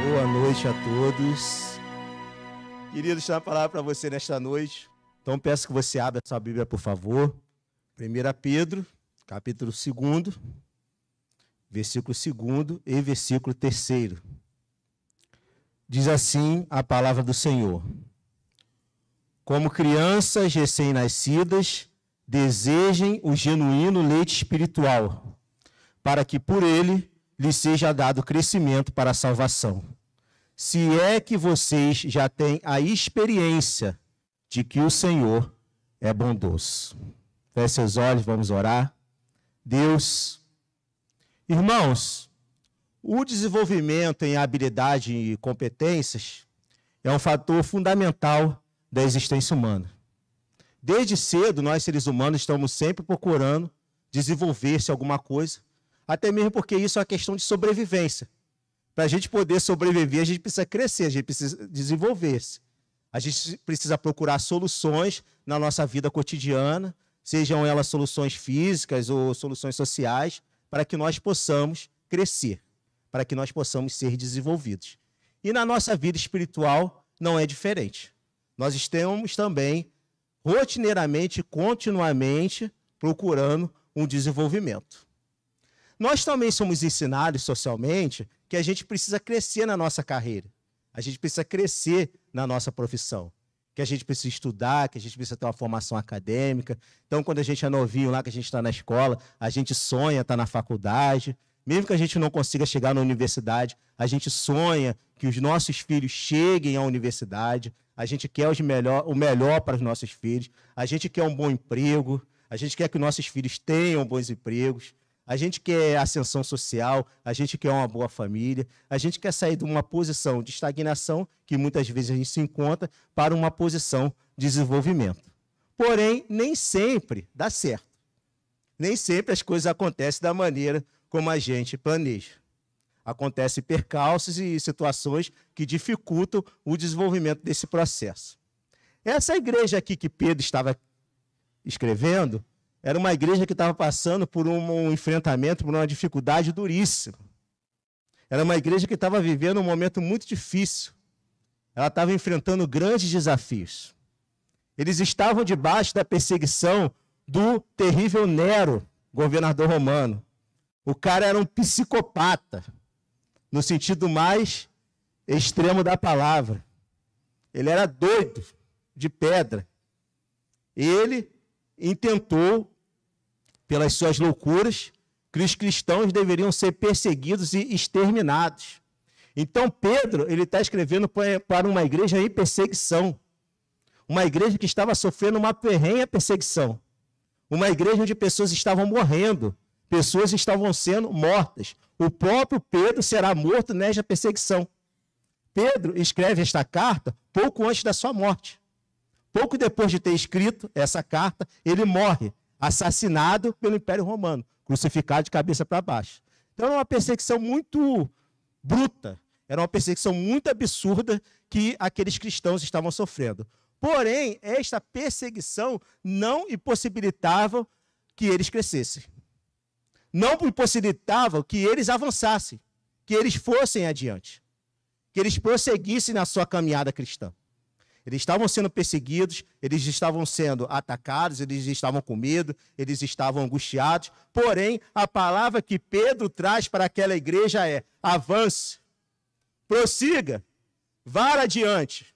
Boa noite a todos. Queridos, deixa uma palavra para você nesta noite. Então peço que você abra a sua Bíblia, por favor. 1 Pedro, capítulo 2, versículo 2 e versículo 3. Diz assim a palavra do Senhor: como crianças recém-nascidas, desejem o genuíno leite espiritual, para que por ele lhes seja dado crescimento para a salvação. Se é que vocês já têm a experiência de que o Senhor é bondoso. Feche seus olhos, vamos orar. Deus, irmãos, o desenvolvimento em habilidade e competências é um fator fundamental da existência humana. Desde cedo, nós seres humanos estamos sempre procurando desenvolver-se alguma coisa, até mesmo porque isso é uma questão de sobrevivência. Para a gente poder sobreviver, a gente precisa crescer, a gente precisa desenvolver-se. A gente precisa procurar soluções na nossa vida cotidiana, sejam elas soluções físicas ou soluções sociais, para que nós possamos crescer, para que nós possamos ser desenvolvidos. E na nossa vida espiritual não é diferente. Nós estamos também rotineiramente, continuamente, procurando um desenvolvimento. Nós também somos ensinados socialmente que a gente precisa crescer na nossa carreira, a gente precisa crescer na nossa profissão, que a gente precisa estudar, que a gente precisa ter uma formação acadêmica. Então, quando a gente é novinho lá, que a gente está na escola, a gente sonha estar na faculdade. Mesmo que a gente não consiga chegar na universidade, a gente sonha que os nossos filhos cheguem à universidade, a gente quer o melhor para os nossos filhos, a gente quer um bom emprego, a gente quer que nossos filhos tenham bons empregos, a gente quer ascensão social, a gente quer uma boa família, a gente quer sair de uma posição de estagnação, que muitas vezes a gente se encontra, para uma posição de desenvolvimento. Porém, nem sempre dá certo. Nem sempre as coisas acontecem da maneira como a gente planeja. Acontecem percalços e situações que dificultam o desenvolvimento desse processo. Essa igreja aqui que Pedro estava escrevendo era uma igreja que estava passando por um enfrentamento, por uma dificuldade duríssima. Era uma igreja que estava vivendo um momento muito difícil. Ela estava enfrentando grandes desafios. Eles estavam debaixo da perseguição do terrível Nero, governador romano. O cara era um psicopata, no sentido mais extremo da palavra. Ele era doido, de pedra. Ele intentou, pelas suas loucuras, que os cristãos deveriam ser perseguidos e exterminados. Então, Pedro, ele está escrevendo para uma igreja em perseguição. Uma igreja que estava sofrendo uma ferrenha perseguição. Uma igreja onde pessoas estavam morrendo. Pessoas estavam sendo mortas. O próprio Pedro será morto nesta perseguição. Pedro escreve esta carta pouco antes da sua morte. Pouco depois de ter escrito essa carta, ele morre, assassinado pelo Império Romano, crucificado de cabeça para baixo. Então era uma perseguição muito bruta, era uma perseguição muito absurda que aqueles cristãos estavam sofrendo. Porém, esta perseguição não impossibilitava que eles crescessem. Não impossibilitava que eles avançassem, que eles fossem adiante, que eles prosseguissem na sua caminhada cristã. Eles estavam sendo perseguidos, eles estavam sendo atacados, eles estavam com medo, eles estavam angustiados. Porém, a palavra que Pedro traz para aquela igreja é: avance, prossiga, vá adiante.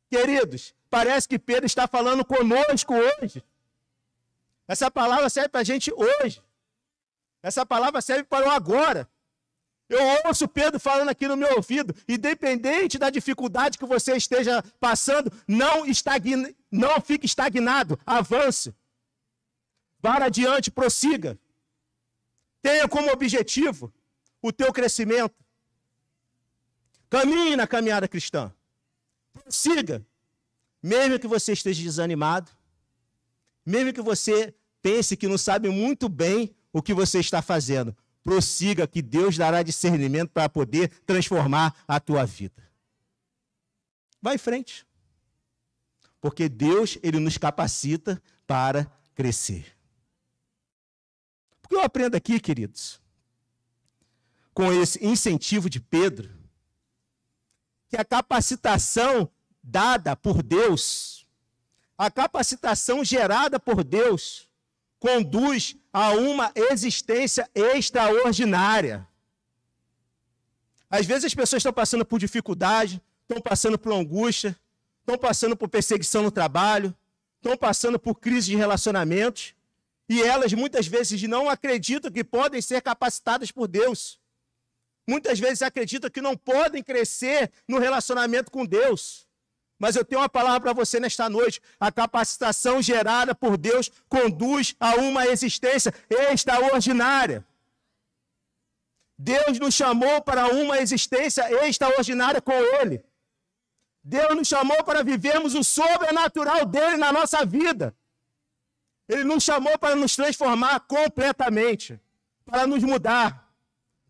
Queridos, parece que Pedro está falando conosco hoje. Essa palavra serve para a gente hoje. Essa palavra serve para o agora. Eu ouço Pedro falando aqui no meu ouvido, independente da dificuldade que você esteja passando, não fique estagnado, avance. Vá adiante, prossiga. Tenha como objetivo o teu crescimento. Caminhe na caminhada cristã. Prossiga. Mesmo que você esteja desanimado, mesmo que você pense que não sabe muito bem o que você está fazendo, prossiga, que Deus dará discernimento para poder transformar a tua vida. Vai em frente. Porque Deus, ele nos capacita para crescer. O que eu aprendo aqui, queridos, com esse incentivo de Pedro, que a capacitação dada por Deus, a capacitação gerada por Deus, conduz a uma existência extraordinária. Às vezes as pessoas estão passando por dificuldade, estão passando por angústia, estão passando por perseguição no trabalho, estão passando por crise de relacionamentos, e elas muitas vezes não acreditam que podem ser capacitadas por Deus. Muitas vezes acreditam que não podem crescer no relacionamento com Deus. Mas eu tenho uma palavra para você nesta noite. A capacitação gerada por Deus conduz a uma existência extraordinária. Deus nos chamou para uma existência extraordinária com Ele. Deus nos chamou para vivermos o sobrenatural dEle na nossa vida. Ele nos chamou para nos transformar completamente, para nos mudar,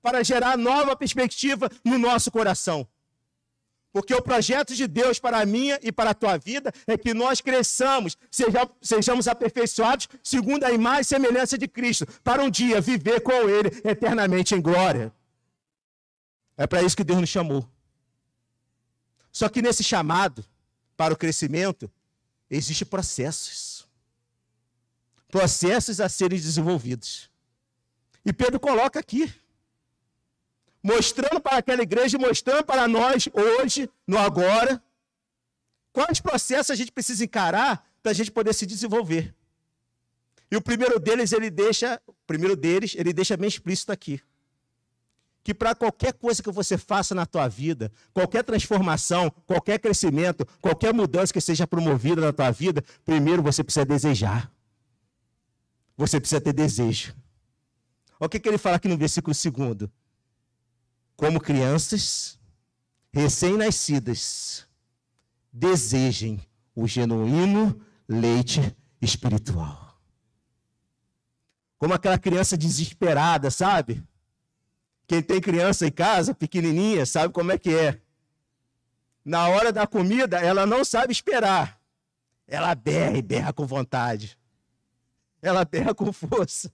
para gerar nova perspectiva no nosso coração. Porque o projeto de Deus para a minha e para a tua vida é que nós cresçamos, sejamos aperfeiçoados segundo a imagem e semelhança de Cristo, para um dia viver com Ele eternamente em glória. É para isso que Deus nos chamou. Só que nesse chamado para o crescimento, existem processos. Processos a serem desenvolvidos. E Pedro coloca aqui, mostrando para aquela igreja, mostrando para nós hoje, no agora, quais processos a gente precisa encarar para a gente poder se desenvolver. E o primeiro deles, ele deixa bem explícito aqui. Que para qualquer coisa que você faça na tua vida, qualquer transformação, qualquer crescimento, qualquer mudança que seja promovida na tua vida, primeiro você precisa desejar. Você precisa ter desejo. Olha o que ele fala aqui no versículo 2. Como crianças recém-nascidas, desejem o genuíno leite espiritual. Como aquela criança desesperada, sabe? Quem tem criança em casa, pequenininha, sabe como é que é. Na hora da comida, ela não sabe esperar. Ela berra e berra com vontade. Ela berra com força.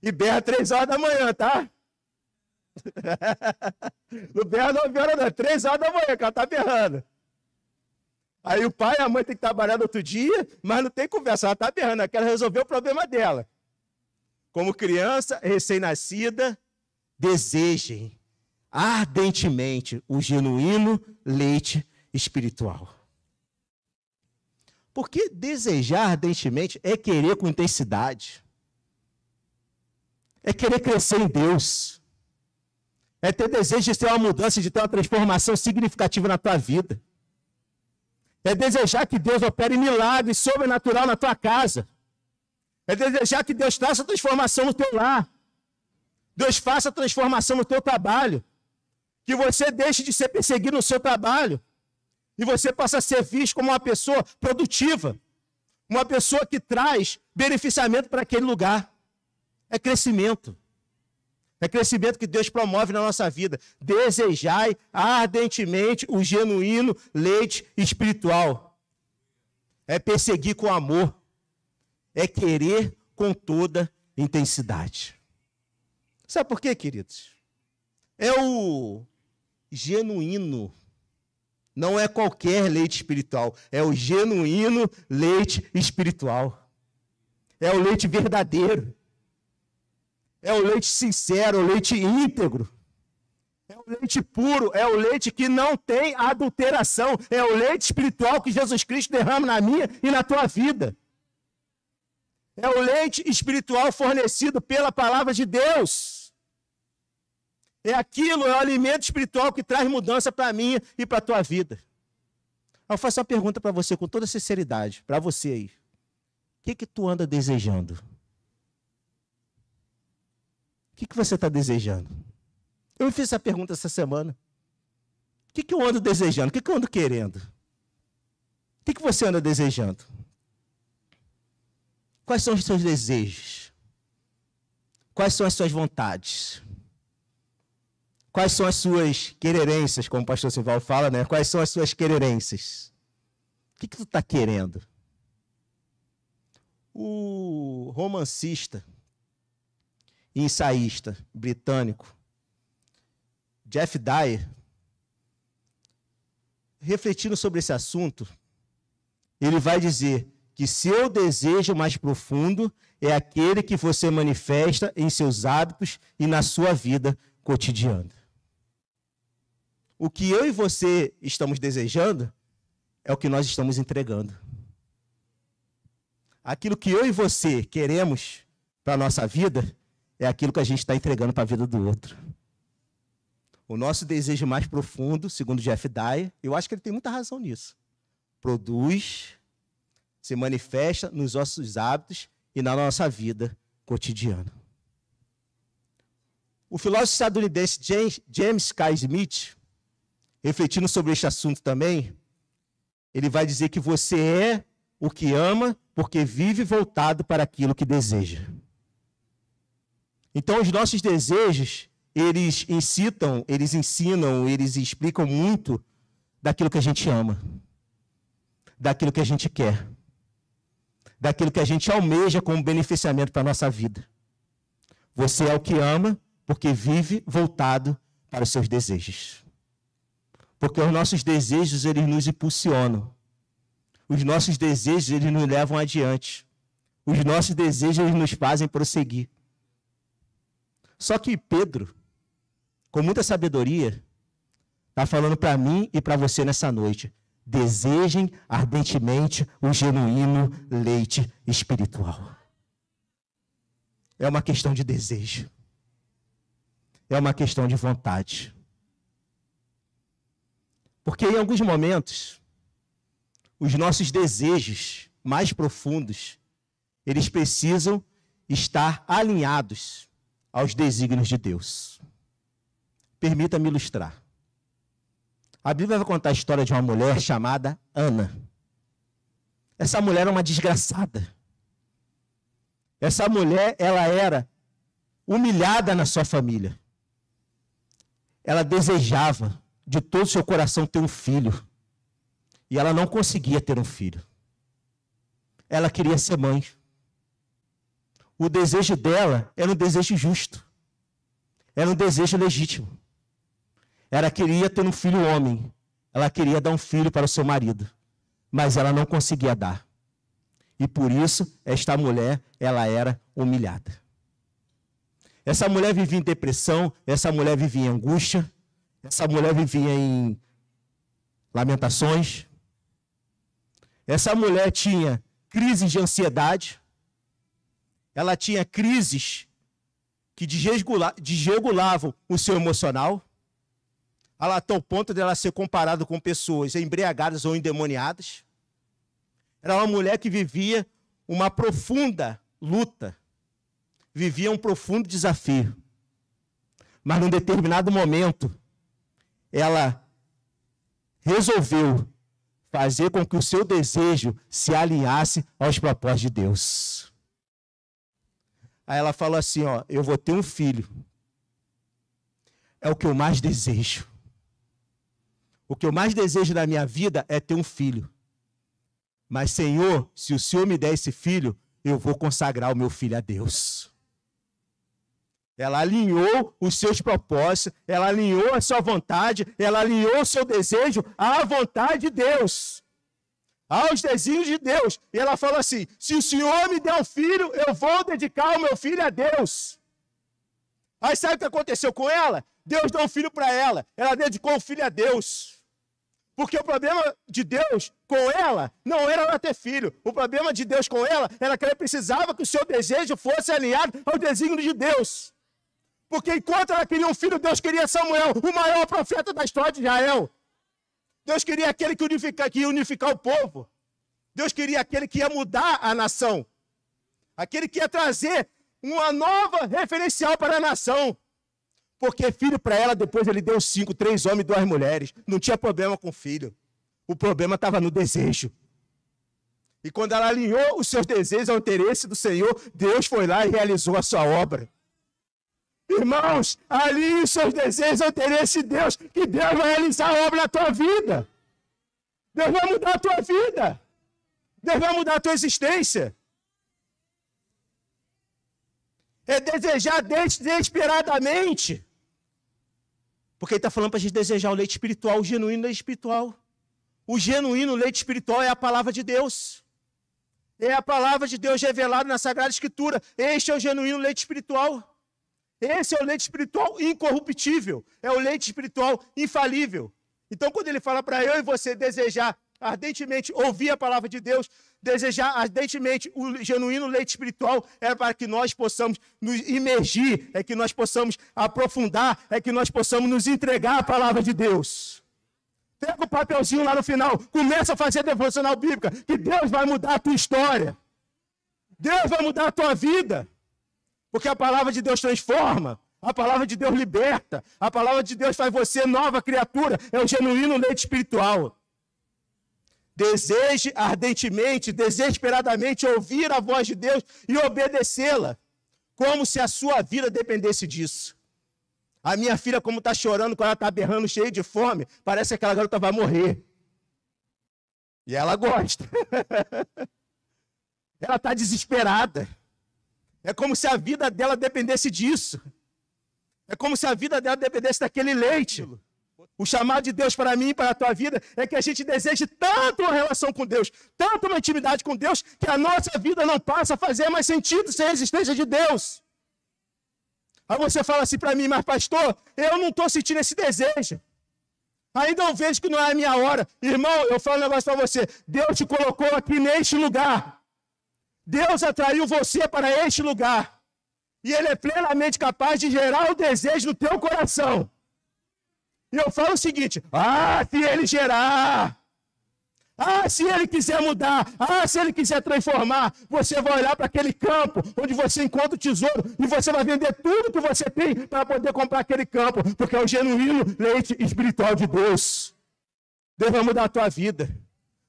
E berra 3 horas da manhã, tá? Não berra 9 horas, não. 3 horas da manhã que ela tá berrando. Aí o pai e a mãe tem que trabalhar no outro dia, mas não tem conversa. Ela tá berrando, ela quer resolver o problema dela. Como criança recém-nascida, desejem ardentemente o genuíno leite espiritual. Porque desejar ardentemente é querer com intensidade. É querer crescer em Deus. É ter desejo de ter uma mudança, de ter uma transformação significativa na tua vida. É desejar que Deus opere milagres sobrenatural na tua casa. É desejar que Deus faça transformação no teu lar. Deus faça transformação no teu trabalho. Que você deixe de ser perseguido no seu trabalho. E você possa ser visto como uma pessoa produtiva. Uma pessoa que traz beneficiamento para aquele lugar. É crescimento. É crescimento que Deus promove na nossa vida. Desejai ardentemente o genuíno leite espiritual. É perseguir com amor. É querer com toda intensidade. Sabe por quê, queridos? É o genuíno. Não é qualquer leite espiritual. É o genuíno leite espiritual. É o leite verdadeiro. É o leite sincero, o leite íntegro. É o leite puro, é o leite que não tem adulteração. É o leite espiritual que Jesus Cristo derrama na minha e na tua vida. É o leite espiritual fornecido pela palavra de Deus. É aquilo, é o alimento espiritual que traz mudança para mim e para a tua vida. Eu faço uma pergunta para você com toda sinceridade, para você aí. O que tu anda desejando? O que você está desejando? Eu me fiz essa pergunta essa semana. O que eu ando desejando? O que eu ando querendo? O que você anda desejando? Quais são os seus desejos? Quais são as suas vontades? Quais são as suas quererências, como o pastor Silval fala, né? Quais são as suas quererências? O que tu está querendo? O romancista e ensaísta britânico Jeff Dyer, refletindo sobre esse assunto, ele vai dizer que seu desejo mais profundo é aquele que você manifesta em seus hábitos e na sua vida cotidiana. O que eu e você estamos desejando é o que nós estamos entregando. Aquilo que eu e você queremos para a nossa vida é aquilo que a gente está entregando para a vida do outro. O nosso desejo mais profundo, segundo Jeff Dye, eu acho que ele tem muita razão nisso, produz, se manifesta nos nossos hábitos e na nossa vida cotidiana. O filósofo estadunidense James K. Smith, refletindo sobre este assunto também, ele vai dizer que você é o que ama porque vive voltado para aquilo que deseja. Então, os nossos desejos, eles incitam, eles ensinam, eles explicam muito daquilo que a gente ama, daquilo que a gente quer, daquilo que a gente almeja como beneficiamento para a nossa vida. Você é o que ama porque vive voltado para os seus desejos. Porque os nossos desejos, eles nos impulsionam. Os nossos desejos, eles nos levam adiante. Os nossos desejos, eles nos fazem prosseguir. Só que Pedro, com muita sabedoria, está falando para mim e para você nessa noite. Desejem ardentemente o genuíno leite espiritual. É uma questão de desejo. É uma questão de vontade. Porque em alguns momentos, os nossos desejos mais profundos, eles precisam estar alinhados aos desígnios de Deus. Permita-me ilustrar. A Bíblia vai contar a história de uma mulher chamada Ana. Essa mulher era uma desgraçada. Essa mulher, ela era humilhada na sua família. Ela desejava de todo o seu coração ter um filho. E ela não conseguia ter um filho. Ela queria ser mãe. O desejo dela era um desejo justo. Era um desejo legítimo. Ela queria ter um filho homem. Ela queria dar um filho para o seu marido. Mas ela não conseguia dar. E por isso, esta mulher, ela era humilhada. Essa mulher vivia em depressão, essa mulher vivia em angústia, essa mulher vivia em lamentações. Essa mulher tinha crises de ansiedade. Ela tinha crises que desregulavam o seu emocional, a tal ponto de ela ser comparada com pessoas embriagadas ou endemoniadas. Era uma mulher que vivia uma profunda luta, vivia um profundo desafio. Mas num determinado momento, ela resolveu fazer com que o seu desejo se alinhasse aos propósitos de Deus. Aí ela falou assim, eu vou ter um filho. É o que eu mais desejo. O que eu mais desejo na minha vida é ter um filho. Mas, Senhor, se o Senhor me der esse filho, eu vou consagrar o meu filho a Deus. Ela alinhou os seus propósitos, ela alinhou a sua vontade, ela alinhou o seu desejo à vontade de Deus, aos desígnios de Deus. E ela falou assim, se o Senhor me der um filho, eu vou dedicar o meu filho a Deus. Aí sabe o que aconteceu com ela? Deus deu um filho para ela, ela dedicou o filho a Deus. Porque o problema de Deus com ela não era ela ter filho. O problema de Deus com ela era que ela precisava que o seu desejo fosse alinhado ao desígnio de Deus. Porque enquanto ela queria um filho, Deus queria Samuel, o maior profeta da história de Israel. Deus queria aquele que ia unificar o povo. Deus queria aquele que ia mudar a nação. Aquele que ia trazer uma nova referencial para a nação. Porque filho para ela, depois ele deu 5, 3 homens e 2 mulheres. Não tinha problema com filho. O problema estava no desejo. E quando ela alinhou os seus desejos ao interesse do Senhor, Deus foi lá e realizou a sua obra. Irmãos, alinhe os seus desejos ao interesse de Deus, que Deus vai realizar a obra na tua vida. Deus vai mudar a tua vida. Deus vai mudar a tua existência. É desejar desesperadamente. Porque ele está falando para a gente desejar o leite espiritual, o genuíno leite espiritual. O genuíno leite espiritual é a palavra de Deus. É a palavra de Deus revelada na Sagrada Escritura. Este é o genuíno leite espiritual. Esse é o leite espiritual incorruptível. É o leite espiritual infalível. Então, quando ele fala para eu e você desejar ardentemente ouvir a palavra de Deus, desejar ardentemente o genuíno leite espiritual, é para que nós possamos nos imergir, é que nós possamos aprofundar, é que nós possamos nos entregar à palavra de Deus. Pega o papelzinho lá no final, começa a fazer devocional bíblica, que Deus vai mudar a tua história. Deus vai mudar a tua vida. Porque a palavra de Deus transforma, a palavra de Deus liberta, a palavra de Deus faz você nova criatura, é o genuíno leite espiritual. Deseje ardentemente, desesperadamente ouvir a voz de Deus e obedecê-la, como se a sua vida dependesse disso. A minha filha, como está chorando, quando ela está berrando, cheia de fome, parece que aquela garota vai morrer. E ela gosta. Ela está desesperada. É como se a vida dela dependesse disso. É como se a vida dela dependesse daquele leite. O chamado de Deus para mim e para a tua vida é que a gente deseje tanto uma relação com Deus, tanto uma intimidade com Deus, que a nossa vida não passa a fazer mais sentido sem a existência de Deus. Aí você fala assim para mim, mas pastor, eu não estou sentindo esse desejo. Ainda eu vejo que não é a minha hora. Irmão, eu falo um negócio para você. Deus te colocou aqui neste lugar. Deus atraiu você para este lugar. E Ele é plenamente capaz de gerar o desejo no teu coração. E eu falo o seguinte, se Ele gerar, se Ele quiser mudar, se Ele quiser transformar, você vai olhar para aquele campo onde você encontra o tesouro e você vai vender tudo que você tem para poder comprar aquele campo, porque é o genuíno leite espiritual de Deus. Deus vai mudar a tua vida,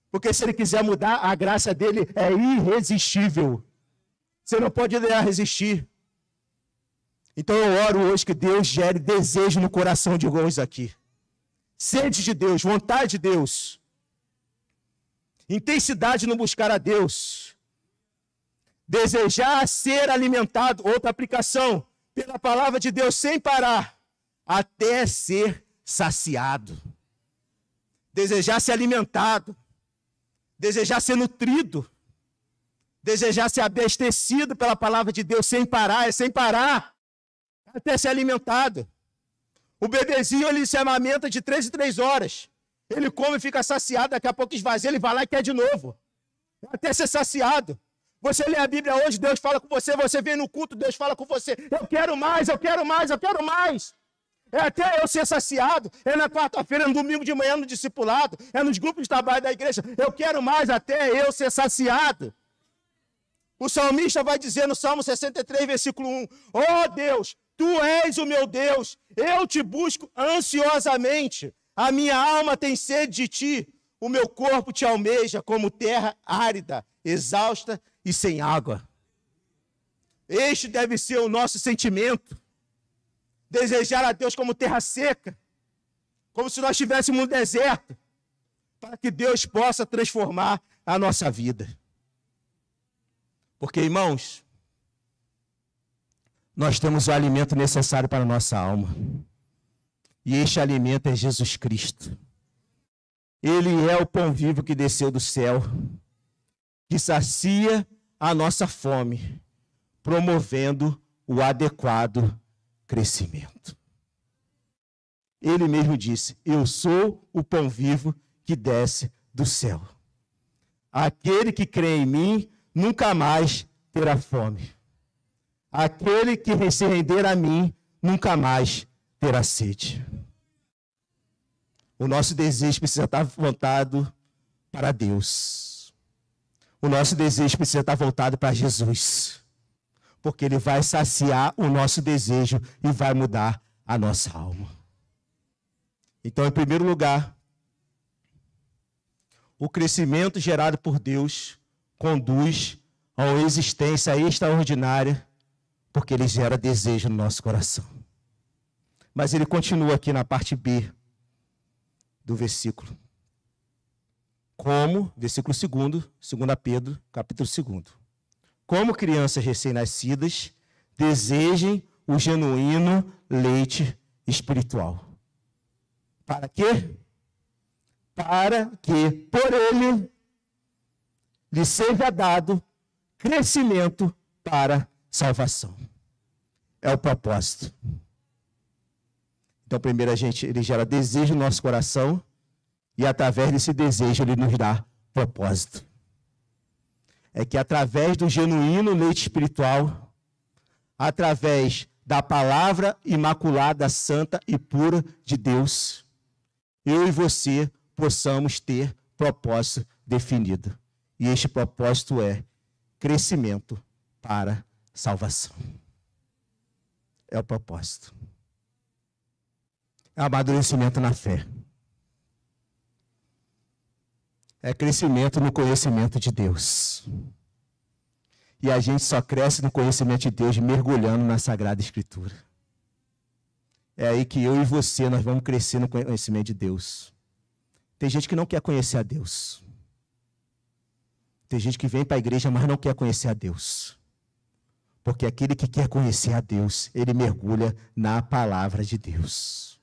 porque se Ele quiser mudar, a graça dele é irresistível. Você não pode resistir. Então eu oro hoje que Deus gere desejo no coração de alguns aqui. Sede de Deus, vontade de Deus. Intensidade no buscar a Deus. Desejar ser alimentado, outra aplicação, pela palavra de Deus sem parar, até ser saciado. Desejar ser alimentado. Desejar ser nutrido. Desejar ser abastecido pela palavra de Deus sem parar, até ser alimentado. O bebezinho, ele se amamenta de 3 em 3 horas. Ele come e fica saciado, daqui a pouco esvazia, ele vai lá e quer de novo. Até ser saciado. Você lê a Bíblia hoje, Deus fala com você, você vem no culto, Deus fala com você, eu quero mais, eu quero mais, eu quero mais. É até eu ser saciado, é na quarta-feira, no domingo de manhã, no discipulado, é nos grupos de trabalho da igreja, eu quero mais até eu ser saciado. O salmista vai dizer no Salmo 63, versículo 1, ó Deus, Tu és o meu Deus, eu te busco ansiosamente, a minha alma tem sede de Ti, o meu corpo te almeja como terra árida, exausta e sem água. Este deve ser o nosso sentimento, desejar a Deus como terra seca, como se nós estivéssemos no deserto, para que Deus possa transformar a nossa vida. Porque, irmãos, nós temos o alimento necessário para a nossa alma. E este alimento é Jesus Cristo. Ele é o pão vivo que desceu do céu, que sacia a nossa fome, promovendo o adequado crescimento. Ele mesmo disse, eu sou o pão vivo que desce do céu. Aquele que crê em mim nunca mais terá fome. Aquele que se render a mim nunca mais terá sede. O nosso desejo precisa estar voltado para Deus. O nosso desejo precisa estar voltado para Jesus. Porque Ele vai saciar o nosso desejo e vai mudar a nossa alma. Então, em primeiro lugar, o crescimento gerado por Deus conduz a uma existência extraordinária, porque Ele gera desejo no nosso coração. Mas ele continua aqui na parte B do versículo. Como, versículo 2, 2 Pedro, capítulo 2. Como crianças recém-nascidas, desejem o genuíno leite espiritual. Para quê? para que, por ele, lhe seja dado crescimento para salvação. É o propósito. Então, primeiro ele gera desejo no nosso coração e, através desse desejo, ele nos dá propósito. É que, através do genuíno leite espiritual, através da palavra imaculada, santa e pura de Deus, eu e você possamos ter propósito definido. E este propósito é crescimento para salvação. É o propósito. É amadurecimento na fé. É crescimento no conhecimento de Deus. E a gente só cresce no conhecimento de Deus mergulhando na Sagrada Escritura. É aí que eu e você, nós vamos crescer no conhecimento de Deus. Tem gente que não quer conhecer a Deus. Tem gente que vem para a igreja, mas não quer conhecer a Deus. Porque aquele que quer conhecer a Deus, ele mergulha na palavra de Deus.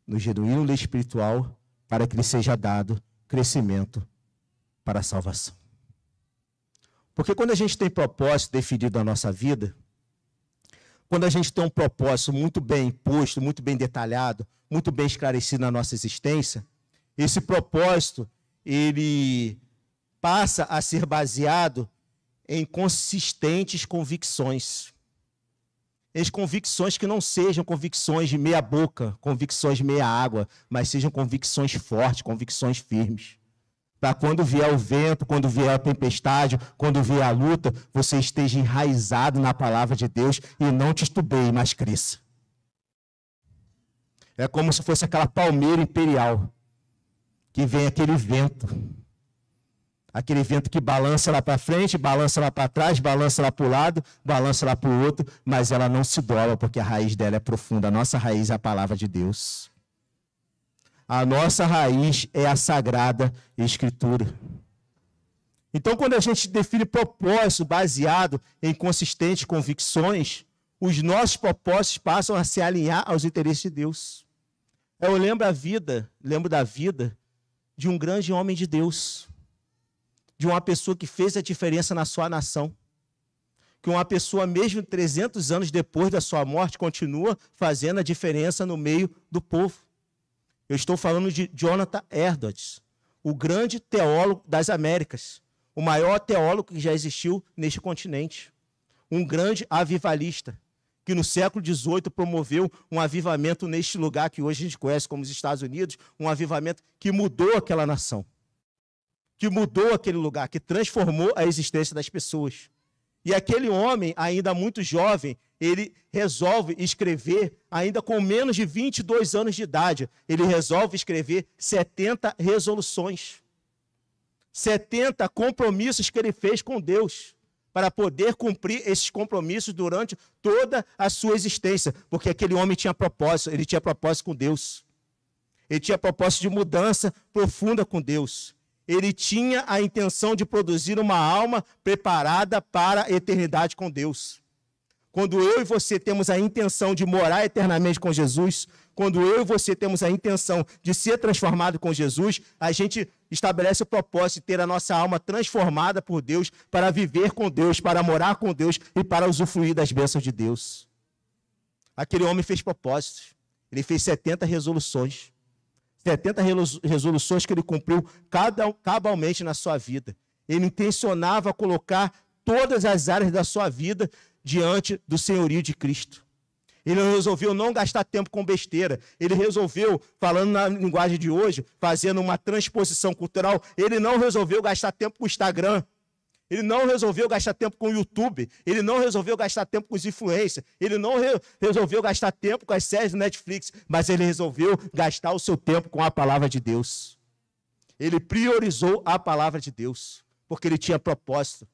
No genuíno leite espiritual, para que lhe seja dado crescimento para a salvação. Porque quando a gente tem propósito definido na nossa vida, quando a gente tem um propósito muito bem posto, muito bem detalhado, muito bem esclarecido na nossa existência, esse propósito, ele passa a ser baseado em consistentes convicções. Em convicções que não sejam convicções de meia boca, convicções de meia água, mas sejam convicções fortes, convicções firmes. Para quando vier o vento, quando vier a tempestade, quando vier a luta, você esteja enraizado na palavra de Deus e não titubeie, mas cresça. É como se fosse aquela palmeira imperial, que vem aquele vento que balança lá para frente, balança lá para trás, balança lá para o lado, balança lá para o outro, mas ela não se dobra, porque a raiz dela é profunda. A nossa raiz é a palavra de Deus. A nossa raiz é a Sagrada Escritura. Então, quando a gente define propósito baseado em consistentes convicções, os nossos propósitos passam a se alinhar aos interesses de Deus. Eu lembro da vida de um grande homem de Deus, de uma pessoa que fez a diferença na sua nação, que uma pessoa, mesmo 300 anos depois da sua morte, continua fazendo a diferença no meio do povo. Eu estou falando de Jonathan Edwards, o grande teólogo das Américas, o maior teólogo que já existiu neste continente, um grande avivalista, que no século XVIII promoveu um avivamento neste lugar que hoje a gente conhece como os Estados Unidos, um avivamento que mudou aquela nação, que mudou aquele lugar, que transformou a existência das pessoas. E aquele homem, ainda muito jovem, ele resolve escrever, ainda com menos de 22 anos de idade, ele resolve escrever 70 resoluções. 70 compromissos que ele fez com Deus, para poder cumprir esses compromissos durante toda a sua existência, porque aquele homem tinha propósito, ele tinha propósito com Deus. Ele tinha propósito de mudança profunda com Deus. Ele tinha a intenção de produzir uma alma preparada para a eternidade com Deus. Quando eu e você temos a intenção de morar eternamente com Jesus, quando eu e você temos a intenção de ser transformado com Jesus, a gente estabelece o propósito de ter a nossa alma transformada por Deus para viver com Deus, para morar com Deus e para usufruir das bênçãos de Deus. Aquele homem fez propósitos. Ele fez 70 resoluções. 70 resoluções que ele cumpriu cabalmente na sua vida. Ele intencionava colocar todas as áreas da sua vida diante do senhorio de Cristo. Ele resolveu não gastar tempo com besteira. Ele resolveu, falando na linguagem de hoje, fazendo uma transposição cultural, ele não resolveu gastar tempo com o Instagram. Ele não resolveu gastar tempo com o YouTube. Ele não resolveu gastar tempo com os influencers. Ele não resolveu gastar tempo com as séries do Netflix. Mas ele resolveu gastar o seu tempo com a palavra de Deus. Ele priorizou a palavra de Deus, porque ele tinha propósito.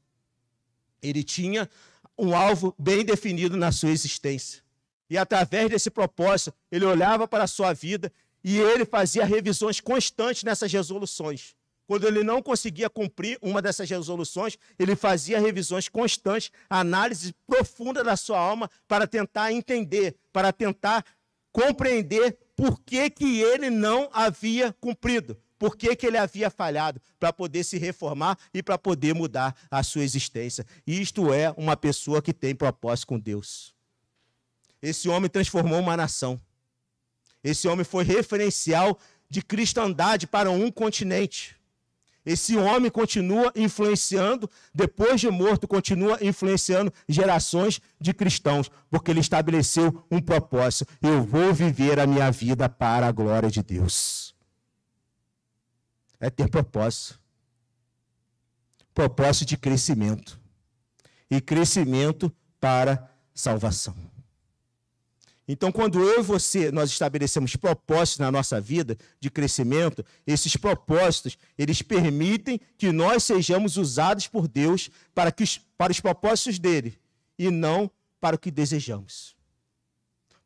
Ele tinha um alvo bem definido na sua existência. E através desse propósito, ele olhava para a sua vida e ele fazia revisões constantes nessas resoluções. Quando ele não conseguia cumprir uma dessas resoluções, ele fazia revisões constantes, análise profunda da sua alma para tentar entender, para tentar compreender por que que ele não havia cumprido. Por que que ele havia falhado? Para poder se reformar e para poder mudar a sua existência. Isto é uma pessoa que tem propósito com Deus. Esse homem transformou uma nação. Esse homem foi referencial de cristandade para um continente. Esse homem continua influenciando, depois de morto, continua influenciando gerações de cristãos, porque ele estabeleceu um propósito. Eu vou viver a minha vida para a glória de Deus. É ter propósito. Propósito de crescimento. E crescimento para salvação. Então, quando eu e você, nós estabelecemos propósitos na nossa vida de crescimento, esses propósitos, eles permitem que nós sejamos usados por Deus para os propósitos dele, e não para o que desejamos.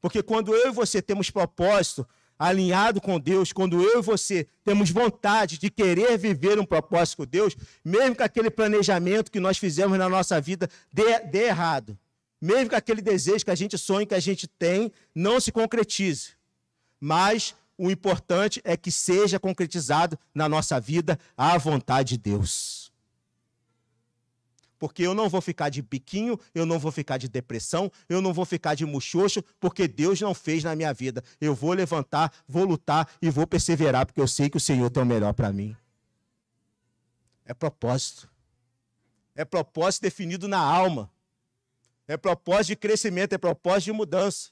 Porque quando eu e você temos propósito alinhado com Deus, quando eu e você temos vontade de querer viver um propósito com Deus, mesmo que aquele planejamento que nós fizemos na nossa vida dê errado, mesmo que aquele desejo que a gente sonha, que a gente tem, não se concretize. Mas o importante é que seja concretizado na nossa vida a vontade de Deus. Porque eu não vou ficar de biquinho, eu não vou ficar de depressão, eu não vou ficar de muxoxo, porque Deus não fez na minha vida. Eu vou levantar, vou lutar e vou perseverar, porque eu sei que o Senhor tem o melhor para mim. É propósito. É propósito definido na alma. É propósito de crescimento, é propósito de mudança.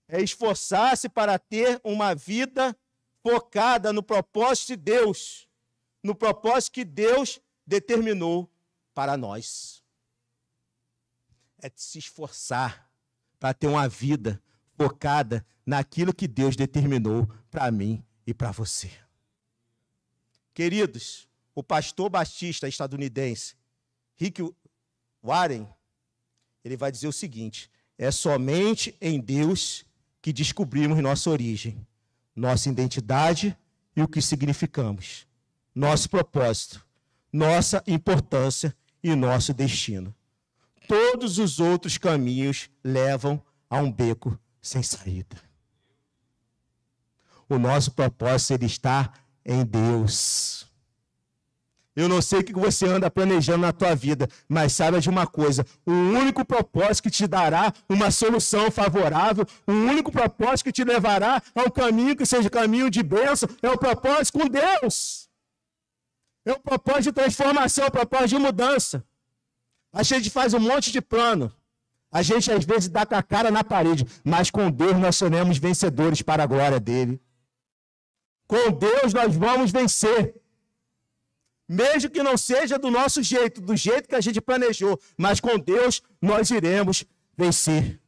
É esforçar-se para ter uma vida focada no propósito de Deus, no propósito que Deus determinou para nós. É se esforçar para ter uma vida focada naquilo que Deus determinou para mim e para você. Queridos, o pastor batista estadunidense, Rick Warren, ele vai dizer o seguinte: é somente em Deus que descobrimos nossa origem, nossa identidade e o que significamos, nosso propósito, nossa importância e nosso destino. Todos os outros caminhos levam a um beco sem saída. O nosso propósito ele está em Deus. Eu não sei o que você anda planejando na tua vida, mas saiba de uma coisa: o único propósito que te dará uma solução favorável, o único propósito que te levará ao caminho que seja caminho de bênção, é o propósito com Deus. É o propósito de transformação, é o propósito de mudança. A gente faz um monte de plano. A gente às vezes dá com a cara na parede, mas com Deus nós seremos vencedores para a glória dele. Com Deus nós vamos vencer. Mesmo que não seja do nosso jeito, do jeito que a gente planejou, mas com Deus nós iremos vencer.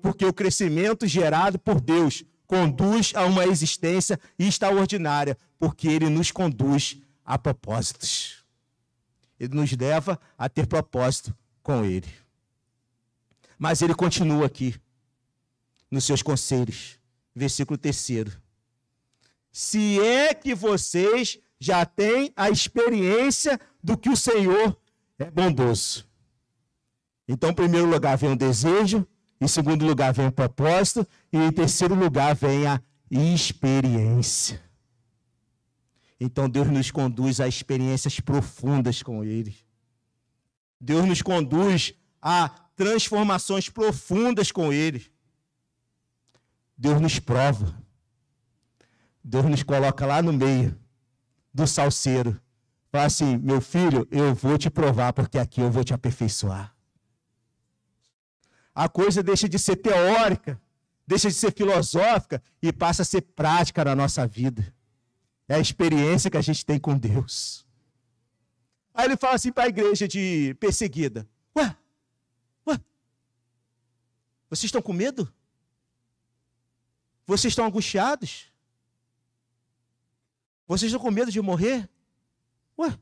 Porque o crescimento gerado por Deus conduz a uma existência extraordinária, porque ele nos conduz a propósitos. Ele nos leva a ter propósito com ele. Mas ele continua aqui, nos seus conselhos, versículo 3. Se é que vocês já têm a experiência do que o Senhor é bondoso. Então, em primeiro lugar vem o desejo, em segundo lugar vem o propósito, e em terceiro lugar vem a experiência. Então, Deus nos conduz a experiências profundas com ele. Deus nos conduz a transformações profundas com ele. Deus nos prova. Deus nos coloca lá no meio do salseiro. Fala assim: meu filho, eu vou te provar, porque aqui eu vou te aperfeiçoar. A coisa deixa de ser teórica, deixa de ser filosófica e passa a ser prática na nossa vida. É a experiência que a gente tem com Deus. Aí ele fala assim para a igreja de perseguida: Ué, vocês estão com medo? Vocês estão angustiados? Vocês estão com medo de morrer? Ué,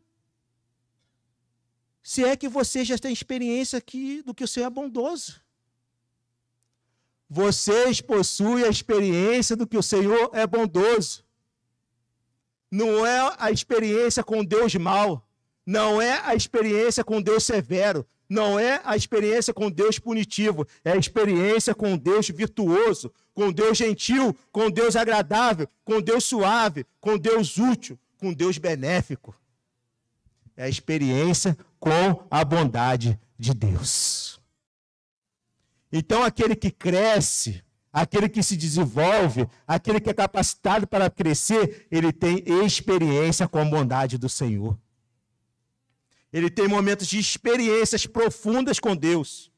se é que vocês já têm experiência aqui do que o Senhor é bondoso. Vocês possuem a experiência do que o Senhor é bondoso. Não é a experiência com Deus mau. Não é a experiência com Deus severo. não é a experiência com Deus punitivo, é a experiência com Deus virtuoso, com Deus gentil, com Deus agradável, com Deus suave, com Deus útil, com Deus benéfico. É a experiência com a bondade de Deus. Então, aquele que cresce, aquele que se desenvolve, aquele que é capacitado para crescer, ele tem experiência com a bondade do Senhor. Ele tem momentos de experiências profundas com Deus.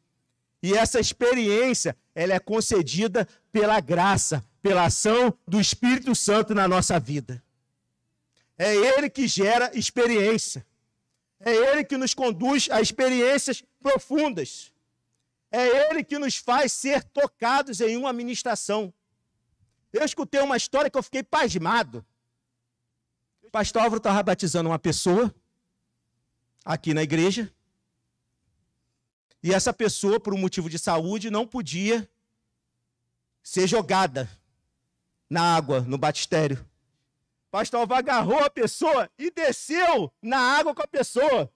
E essa experiência, ela é concedida pela graça, pela ação do Espírito Santo na nossa vida. É Ele que gera experiência. É Ele que nos conduz a experiências profundas. É Ele que nos faz ser tocados em uma ministração. Eu escutei uma história que eu fiquei pasmado. O pastor Álvaro estava batizando uma pessoa aqui na igreja, e essa pessoa, por um motivo de saúde, não podia ser jogada na água, no batistério. O pastor Álvaro agarrou a pessoa e desceu na água com a pessoa.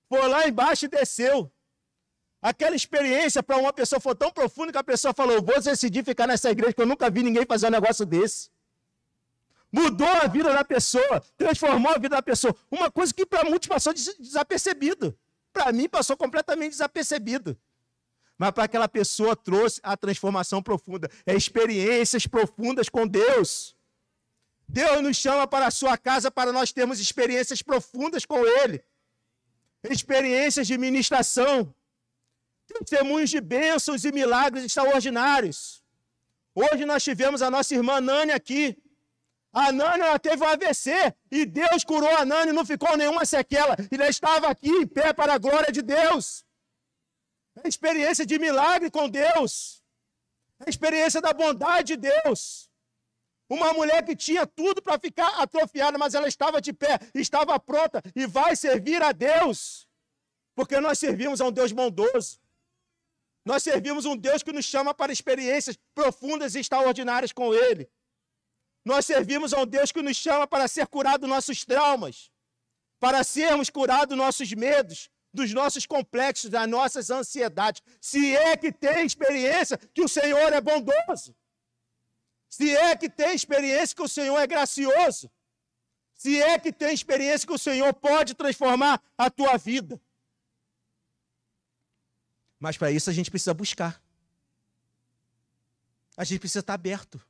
Foi lá embaixo e desceu. Aquela experiência para uma pessoa foi tão profunda que a pessoa falou: vou decidir ficar nessa igreja, que eu nunca vi ninguém fazer um negócio desse. Mudou a vida da pessoa, transformou a vida da pessoa. Uma coisa que para muitos passou desapercebido. Para mim passou completamente desapercebido. Mas para aquela pessoa trouxe a transformação profunda. É experiências profundas com Deus. Deus nos chama para a sua casa para nós termos experiências profundas com Ele. Experiências de ministração. Testemunhos de bênçãos e milagres extraordinários. Hoje nós tivemos a nossa irmã Nani aqui. A Nani, ela teve um AVC e Deus curou a Nani, não ficou nenhuma sequela. E ela estava aqui em pé para a glória de Deus. É experiência de milagre com Deus. É experiência da bondade de Deus. Uma mulher que tinha tudo para ficar atrofiada, mas ela estava de pé, estava pronta e vai servir a Deus. Porque nós servimos a um Deus bondoso. Nós servimos um Deus que nos chama para experiências profundas e extraordinárias com Ele. Nós servimos a um Deus que nos chama para ser curado dos nossos traumas, para sermos curados dos nossos medos, dos nossos complexos, das nossas ansiedades. Se é que tem experiência que o Senhor é bondoso. Se é que tem experiência que o Senhor é gracioso. Se é que tem experiência que o Senhor pode transformar a tua vida. Mas para isso a gente precisa buscar. A gente precisa estar aberto.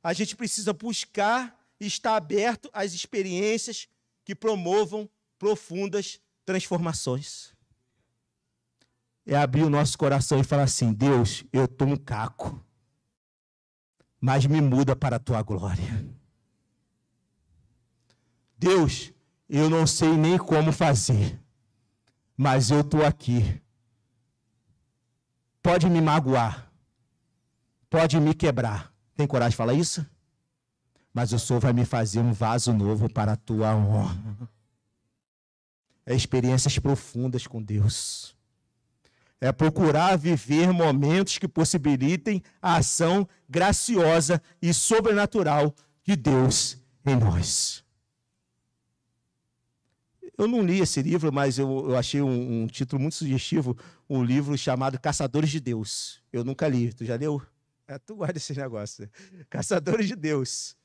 A gente precisa buscar e estar aberto às experiências que promovam profundas transformações. É abrir o nosso coração e falar assim: Deus, eu estou um caco, mas me muda para a tua glória. Deus, eu não sei nem como fazer, mas eu estou aqui. Pode me magoar, pode me quebrar. Tem coragem de falar isso? Mas o Senhor vai me fazer um vaso novo para a tua honra. É experiências profundas com Deus. É procurar viver momentos que possibilitem a ação graciosa e sobrenatural de Deus em nós. Eu não li esse livro, mas eu achei um título muito sugestivo, um livro chamado Caçadores de Deus. Eu nunca li. Tu já leu? Tu guarda esse negócio. Caçadores de Deus.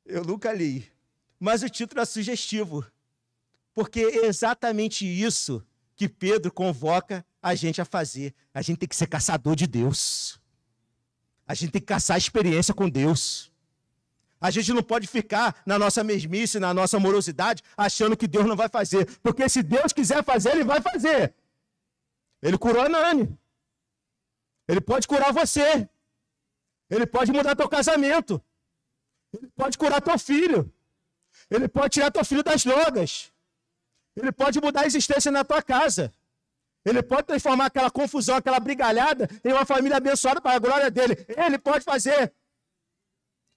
Eu nunca li. Mas o título é sugestivo. Porque é exatamente isso que Pedro convoca a gente a fazer. A gente tem que ser caçador de Deus. A gente tem que caçar a experiência com Deus. A gente não pode ficar na nossa mesmice, na nossa morosidade, achando que Deus não vai fazer. Porque se Deus quiser fazer, Ele vai fazer. Ele curou a Nani. Ele pode curar você. Ele pode mudar teu casamento. Ele pode curar teu filho. Ele pode tirar teu filho das drogas. Ele pode mudar a existência na tua casa. Ele pode transformar aquela confusão, aquela brigalhada em uma família abençoada para a glória dele. Ele pode fazer.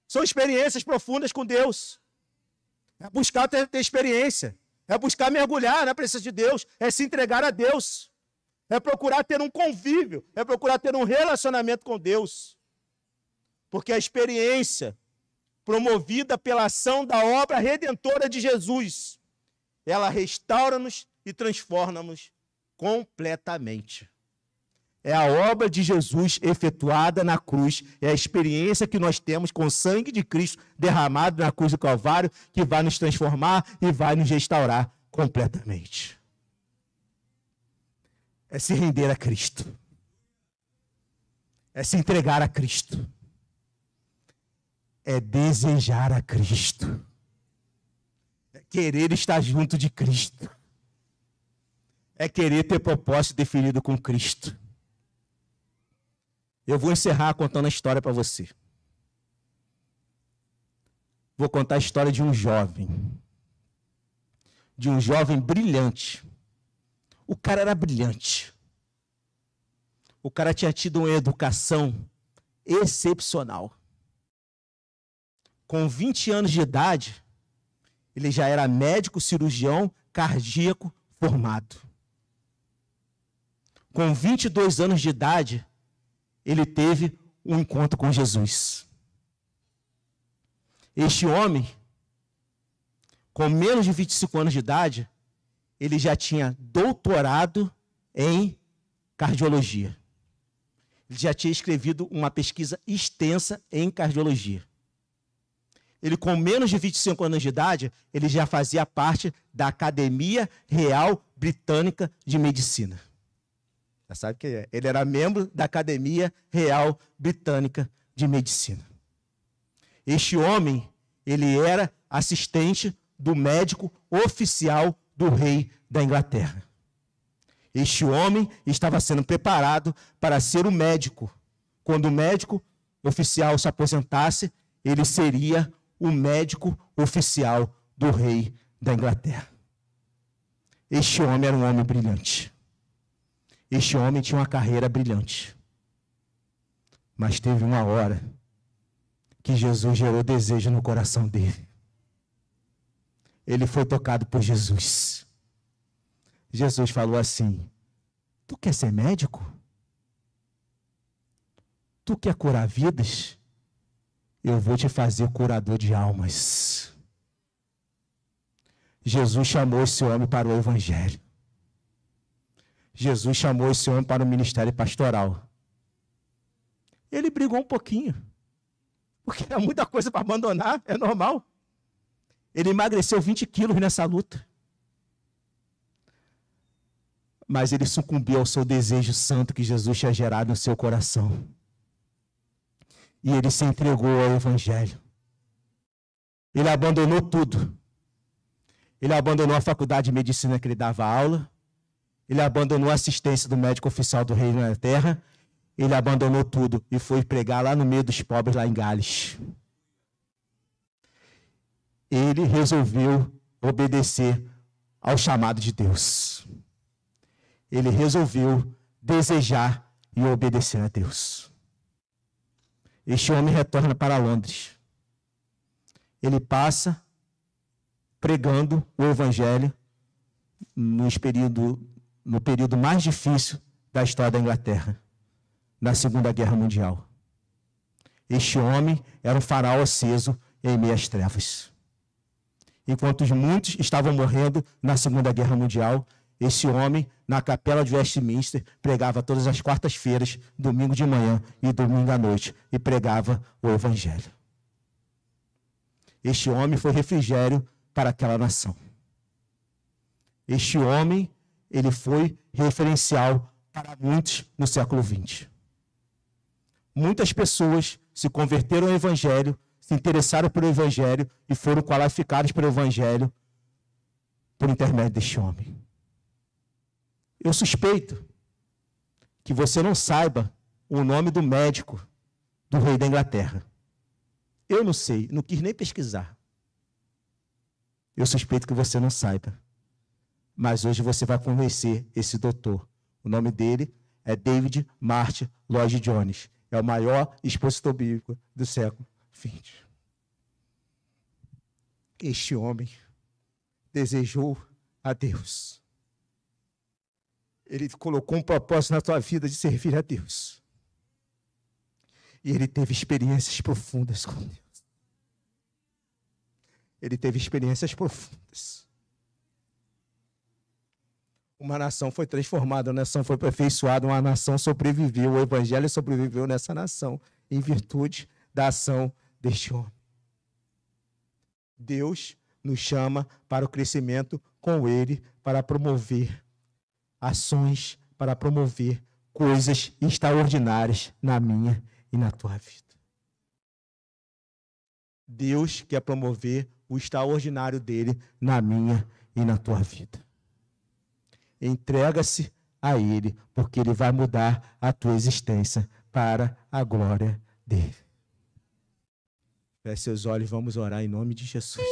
São experiências profundas com Deus. É buscar ter experiência. É buscar mergulhar na presença de Deus. É se entregar a Deus. É procurar ter um convívio. É procurar ter um relacionamento com Deus. Porque a experiência promovida pela ação da obra redentora de Jesus, ela restaura-nos e transforma-nos completamente. É a obra de Jesus efetuada na cruz, é a experiência que nós temos com o sangue de Cristo derramado na cruz do Calvário, que vai nos transformar e vai nos restaurar completamente. É se render a Cristo. É se entregar a Cristo. É desejar a Cristo. É querer estar junto de Cristo. É querer ter propósito definido com Cristo. Eu vou encerrar contando a história para você. Vou contar a história de um jovem. De um jovem brilhante. O cara era brilhante. O cara tinha tido uma educação excepcional. Com 20 anos de idade, ele já era médico, cirurgião, cardíaco formado. Com 22 anos de idade, ele teve um encontro com Jesus. Este homem, com menos de 25 anos de idade, ele já tinha doutorado em cardiologia. Ele já tinha escrevido uma pesquisa extensa em cardiologia. Ele, com menos de 25 anos de idade, ele já fazia parte da Academia Real Britânica de Medicina. Já sabe o que é? Ele era membro da Academia Real Britânica de Medicina. Este homem, ele era assistente do médico oficial do rei da Inglaterra. Este homem estava sendo preparado para ser o médico. Quando o médico oficial se aposentasse, ele seria o médico oficial do rei da Inglaterra. Este homem era um homem brilhante. Este homem tinha uma carreira brilhante. Mas teve uma hora que Jesus gerou desejo no coração dele. Ele foi tocado por Jesus. Jesus falou assim: tu quer ser médico? Tu quer curar vidas? Eu vou te fazer curador de almas. Jesus chamou esse homem para o evangelho. Jesus chamou esse homem para o ministério pastoral. Ele brigou um pouquinho, porque era muita coisa para abandonar, é normal. Ele emagreceu 20 quilos nessa luta. Mas ele sucumbiu ao seu desejo santo que Jesus tinha gerado no seu coração. E ele se entregou ao evangelho. Ele abandonou tudo. Ele abandonou a faculdade de medicina que ele dava aula. Ele abandonou a assistência do médico oficial do rei da Inglaterra. Ele abandonou tudo e foi pregar lá no meio dos pobres, lá em Gales. Ele resolveu obedecer ao chamado de Deus. Ele resolveu desejar e obedecer a Deus. Este homem retorna para Londres. Ele passa pregando o evangelho no período mais difícil da história da Inglaterra, na Segunda Guerra Mundial. Este homem era um farol aceso em meio às trevas. Enquanto muitos estavam morrendo na Segunda Guerra Mundial, esse homem, na capela de Westminster, pregava todas as quartas-feiras, domingo de manhã e domingo à noite, e pregava o evangelho. Este homem foi refrigério para aquela nação. Este homem, ele foi referencial para muitos no século XX. Muitas pessoas se converteram ao evangelho, se interessaram pelo evangelho e foram qualificados pelo evangelho por intermédio deste homem. Eu suspeito que você não saiba o nome do médico do rei da Inglaterra. Eu não sei, não quis nem pesquisar. Eu suspeito que você não saiba. Mas hoje você vai conhecer esse doutor. O nome dele é David Martyn Lloyd-Jones. É o maior expositor bíblico do século XX. Este homem desejou a Deus. Ele colocou um propósito na tua vida de servir a Deus. E ele teve experiências profundas com Deus. Ele teve experiências profundas. Uma nação foi transformada, uma nação foi aperfeiçoada, uma nação sobreviveu, o evangelho sobreviveu nessa nação, em virtude da ação deste homem. Deus nos chama para o crescimento com Ele, para promover ações, para promover coisas extraordinárias na minha e na tua vida. Deus quer promover o extraordinário dele na minha e na tua vida. Entrega-se a Ele, porque Ele vai mudar a tua existência para a glória dele. Feche seus olhos, vamos orar em nome de Jesus.